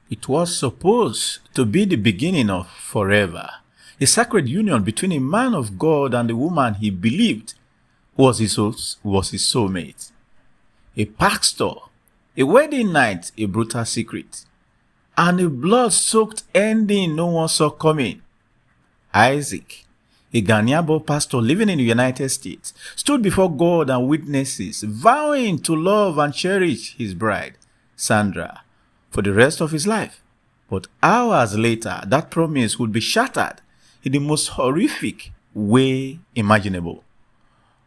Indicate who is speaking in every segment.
Speaker 1: It was supposed to be the beginning of forever, a sacred union between a man of God and the woman he believed was his soulmate. A pastor, a wedding night, a brutal secret, and a blood-soaked ending no one saw coming. Isaac, a Ghanaian pastor living in the United States, stood before God and witnesses, vowing to love and cherish his bride, Sandra, for the rest of his life. But hours later, that promise would be shattered in the most horrific way imaginable.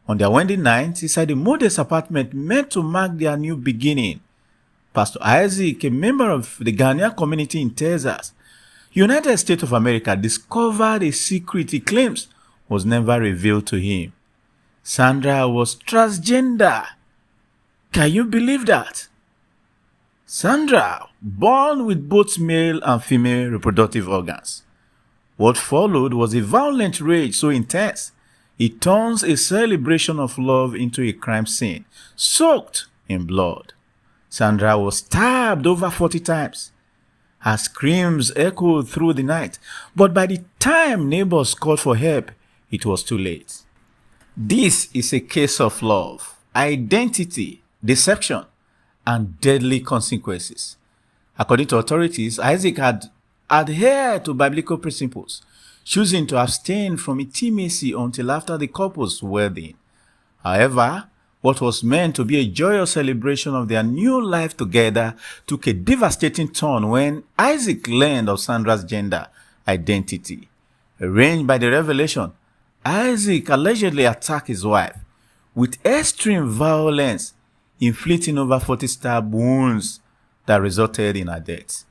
Speaker 1: On their wedding night, inside a modest apartment meant to mark their new beginning, Pastor Isaac, a member of the Ghanaian community in Texas, United States of America, discovered a secret he claims was never revealed to him. Sandra was transgender. Can you believe that? Sandra, born with both male and female reproductive organs. What followed was a violent rage so intense, it turns a celebration of love into a crime scene, soaked in blood. Sandra was stabbed over 40 times. Her screams echoed through the night, but by the time neighbors called for help, it was too late. This is a case of love, identity, deception, and deadly consequences. According to authorities, Isaac had adhered to biblical principles, choosing to abstain from intimacy until after the couple's wedding. However, what was meant to be a joyous celebration of their new life together took a devastating turn when Isaac learned of Sandra's gender identity. Arranged by the revelation, Isaac allegedly attacked his wife with extreme violence, inflicting over 40 stab wounds that resulted in her death.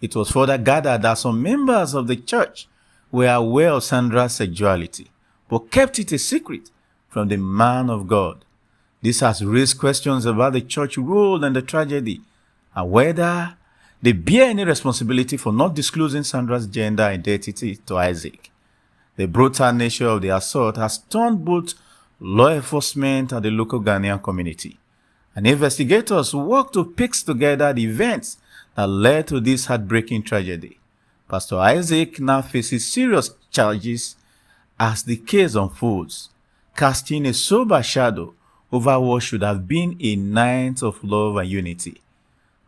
Speaker 1: It was further gathered that some members of the church were aware of Sandra's sexuality, but kept it a secret from the man of God. This has raised questions about the church role in the tragedy and whether they bear any responsibility for not disclosing Sandra's gender identity to Isaac. The brutal nature of the assault has turned both law enforcement and the local Ghanaian community, and investigators work to piece together the events that led to this heartbreaking tragedy. Pastor Isaac now faces serious charges as the case unfolds, casting a sober shadow over what should have been a night of love and unity.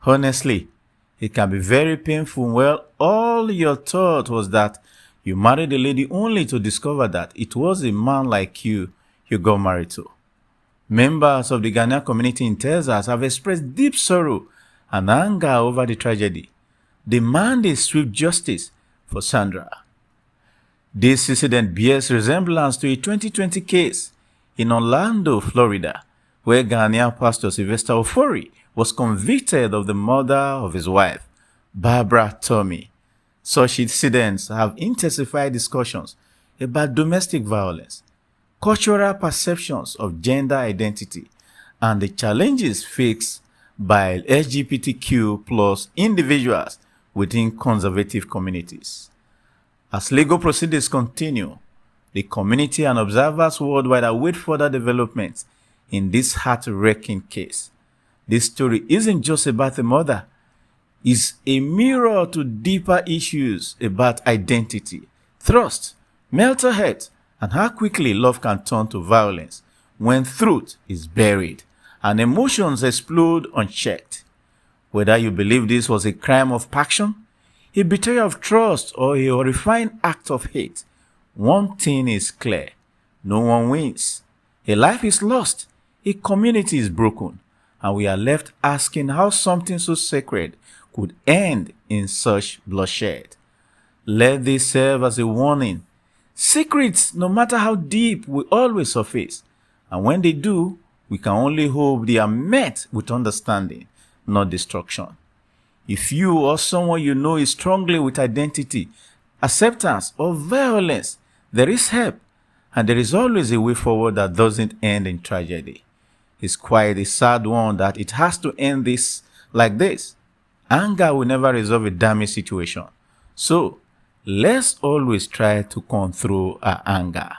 Speaker 1: Honestly, it can be very painful when all your thought was that you married a lady only to discover that it was a man like you got married to. Members of the Ghanaian community in Texas have expressed deep sorrow and anger over the tragedy, demanding swift justice for Sandra. This incident bears resemblance to a 2020 case in Orlando, Florida, where Ghanaian pastor Sylvester Ofori was convicted of the murder of his wife, Barbara Tommy. Such incidents have intensified discussions about domestic violence, cultural perceptions of gender identity, and the challenges faced by LGBTQ plus individuals within conservative communities. As legal proceedings continue, the community and observers worldwide await further developments in this heart-wrenching case. This story isn't just about the murder. It's a mirror to deeper issues about identity, trust, mental health, and how quickly love can turn to violence when truth is buried and emotions explode unchecked. Whether you believe this was a crime of passion, a betrayal of trust, or a horrifying act of hate, one thing is clear: no one wins. A life is lost, a community is broken, and we are left asking how something so sacred could end in such bloodshed. Let this serve as a warning. Secrets, no matter how deep, will always surface, and when they do, we can only hope they are met with understanding, not destruction. If you or someone you know is struggling with identity, acceptance, or violence, there is help, and there is always a way forward that doesn't end in tragedy. It's quite a sad one that it has to end this like this. Anger will never resolve a damaged situation. So, let's always try to control our anger.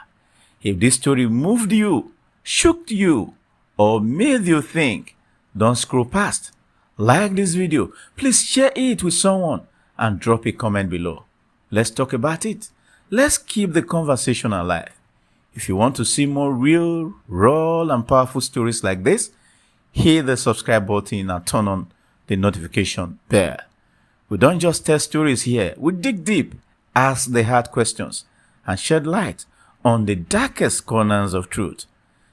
Speaker 1: If this story moved you, shook you, or made you think, don't scroll past. Like this video, please share it with someone and drop a comment below. Let's talk about it. Let's keep the conversation alive. If you want to see more real, raw, and powerful stories like this, hit the subscribe button and turn on the notification bell. We don't just tell stories here, we dig deep, ask the hard questions, and shed light on the darkest corners of truth.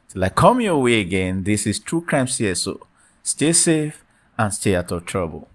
Speaker 1: Till I come your way again, this is True Crime CSO. Stay safe and stay out of trouble.